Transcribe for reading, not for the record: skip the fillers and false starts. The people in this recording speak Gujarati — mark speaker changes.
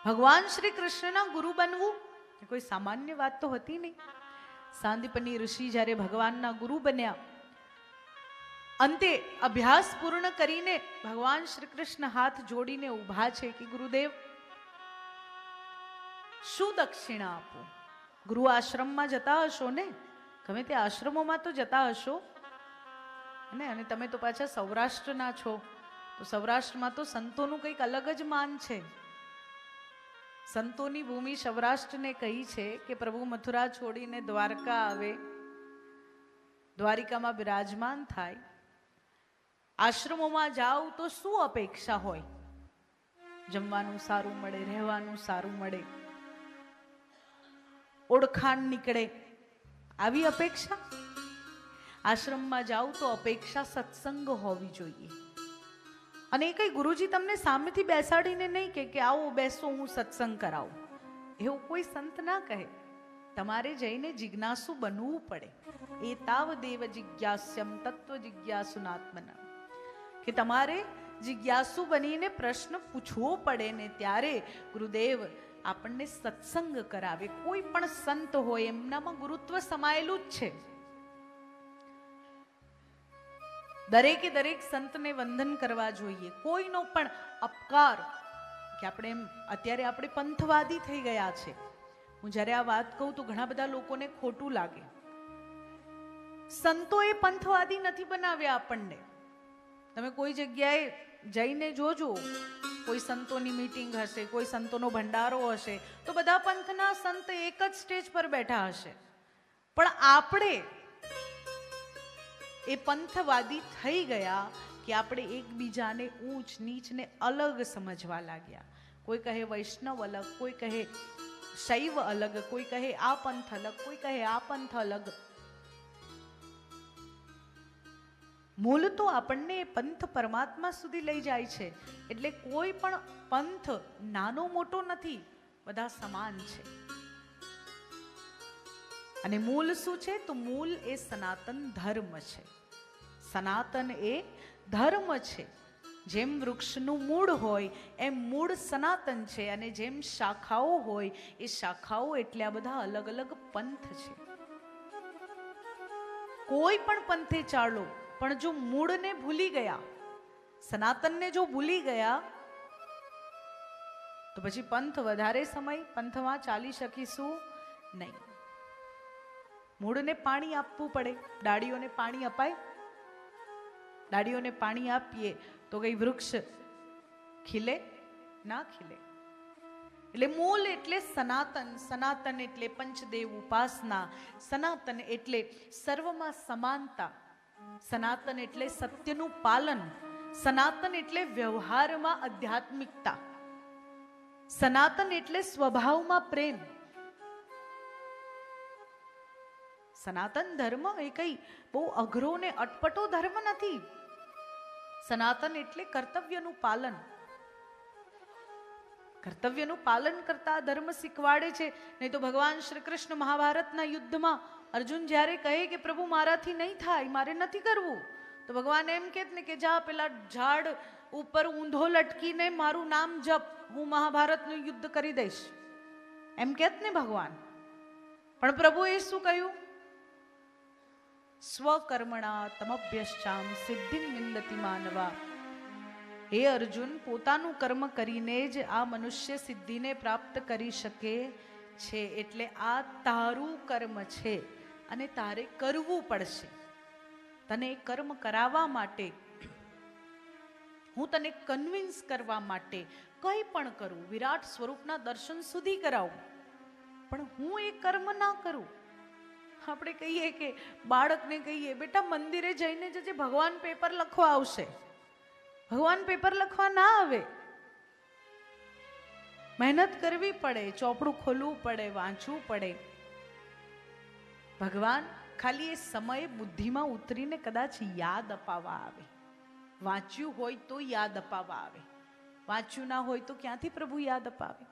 Speaker 1: ભગવાન શ્રી કૃષ્ણના ગુરુ બનવું એ કોઈ સામાન્ય વાત તો હતી નહીં. સાંદીપની ઋષિ જ્યારે ભગવાનના ગુરુ બન્યા, અંતે અભ્યાસ પૂર્ણ કરીને ભગવાન શ્રી કૃષ્ણ હાથ જોડીને ઊભા છે કે ગુરુદેવ શું દક્ષિણા આપું? ગુરુ આશ્રમમાં જતા હશો ને, ગમે તે આશ્રમોમાં તો જતા હશો ને, અને તમે તો પાછા સૌરાષ્ટ્રના છો, તો સૌરાષ્ટ્રમાં તો સંતોનું કંઈક અલગ જ માન છે. સંતોની ભૂમિ સૌરાષ્ટ્રને કહી છે કે પ્રભુ મથુરા છોડીને દ્વારકા આવે, દ્વારિકામાં બિરાજમાન થાય. આશ્રમોમાં જાઓ તો શું અપેક્ષા હોય? જમવાનું સારું મળે, રહેવાનું સારું મળે, ઓળખાણ નીકળે, આવી અપેક્ષા. આશ્રમમાં જાઓ તો અપેક્ષા સત્સંગ હોવી જોઈએ. અને એ કઈ ગુરુજી તમને સામેથી બેસાડીને નહીં કે આવો બેસો હું સત્સંગ કરાવું, એવું કોઈ સંત ના કહે. તમારે જઈને જિજ્ઞાસુ બનવું પડે. એ તાવદેવ જિજ્ઞાસ્યમ તત્વ જિજ્ઞાસુનાત્મના, કે તમારે જિજ્ઞાસુ બનીને પ્રશ્ન પૂછવો પડે ને ત્યારે ગુરુદેવ આપણને સત્સંગ કરાવે. કોઈ પણ સંત હોય એમનામાં ગુરુત્વ સમાયેલું જ છે. દરેકે દરેક સંતને વંદન કરવા જોઈએ. કોઈનો પણ અપકાર કે આપણે એમ અત્યારે આપણે પંથવાદી થઈ ગયા છે. હું જ્યારે આ વાત કહું તો ઘણા બધા લોકોને ખોટું લાગે. સંતોએ પંથવાદી નથી બનાવ્યા આપણને. તમે કોઈ જગ્યાએ જઈને જોજો, કોઈ સંતોની મીટિંગ હશે, કોઈ સંતોનો ભંડારો હશે, તો બધા પંથના સંત એક જ સ્ટેજ પર બેઠા હશે. પણ આપણે એ પંથવાદી થઈ ગયા કે આપણે એકબીજાને ઊંચ નીચને અલગ સમજવા લાગ્યા. કોઈ કહે વૈષ્ણવ અલગ, કોઈ કહે શૈવ અલગ, કોઈ કહે આ પંથ અલગ, કોઈ કહે આ પંથ અલગ. મૂળ તો આપણને એ પંથ પરમાત્મા સુધી લઈ જાય છે. એટલે કોઈ પણ પંથ નાનો મોટો નથી, બધા સમાન છે. અને મૂળ શું છે? તો મૂળ એ સનાતન ધર્મ છે. સનાતન એ ધર્મ છે. જેમ વૃક્ષનું મૂળ હોય એમ મૂળ સનાતન છે, અને જેમ શાખાઓ હોય એ શાખાઓ એટલે આ બધા અલગ અલગ પંથ છે. કોઈ પણ પંથે ચાલો, પણ જો મૂળને ભૂલી ગયા, સનાતનને જો ભૂલી ગયા, તો પછી પંથ વધારે સમય પંથમાં ચાલી શકીશું નહીં. મૂળને પાણી આપવું પડે. ડાળીઓને પાણી અપાય? ડાળીઓને પાણી આપીએ તો કઈ વૃક્ષ ખીલે? ના ખીલે. એટલે મૂળ એટલે સનાતન. સનાતન એટલે પંચદેવ ઉપાસના. સનાતન એટલે સર્વમાં સમાનતા. સનાતન એટલે સત્યનું પાલન. સનાતન એટલે વ્યવહારમાં આધ્યાત્મિકતા. સનાતન એટલે સ્વભાવમાં પ્રેમ. સનાતન ધર્મ એ કઈ બહુ અઘરો ને અટપટો ધર્મ નથી. સનાતન એટલે કર્તવ્યનું પાલન. કર્તવ્યનું પાલન કરતા ધર્મ શીખવાડે છે. નહીં તો ભગવાન શ્રી કૃષ્ણ મહાભારતના યુદ્ધમાં અર્જુન જ્યારે કહે કે પ્રભુ મારાથી નહીં થાય, મારે નથી કરવું, તો ભગવાન એમ કહેત ને કે જા પેલા ઝાડ ઉપર ઊંધો લટકીને મારું નામ જપ, હું મહાભારતનું યુદ્ધ કરી દઈશ, એમ કહેત ને ભગવાન. પણ પ્રભુએ શું કહ્યું? સ્વકર્મણા તમભ્યશ્ચામ સિદ્ધિમ વિંદતિ માનવા. હે અર્જુન, પોતાનું કર્મ કરીને જ આ મનુષ્ય સિદ્ધિને પ્રાપ્ત કરી શકે છે. એટલે આ તારું કર્મ છે અને તારે કરવું પડશે. તને કર્મ કરાવવા માટે, હું તને કન્વિન્સ કરવા માટે કંઈ પણ કરું, વિરાટ સ્વરૂપના દર્શન સુધી કરાવું, પણ હું એ કર્મ ના કરું. આપણે કહીએ કે બાળકને કહીએ બેટા મંદિરે જઈને જજે, ભગવાન પેપર લખવા આવશે. ભગવાન પેપર લખવા ના આવે. મહેનત કરવી પડે, ચોપડું ખોલવું પડે, વાંચવું પડે. ભગવાન ખાલી એ સમયે બુદ્ધિમાં ઉતરીને કદાચ યાદ અપાવવા આવે. વાંચ્યું હોય તો યાદ અપાવવા આવે. વાંચ્યું ના હોય તો ક્યાંથી પ્રભુ યાદ અપાવે?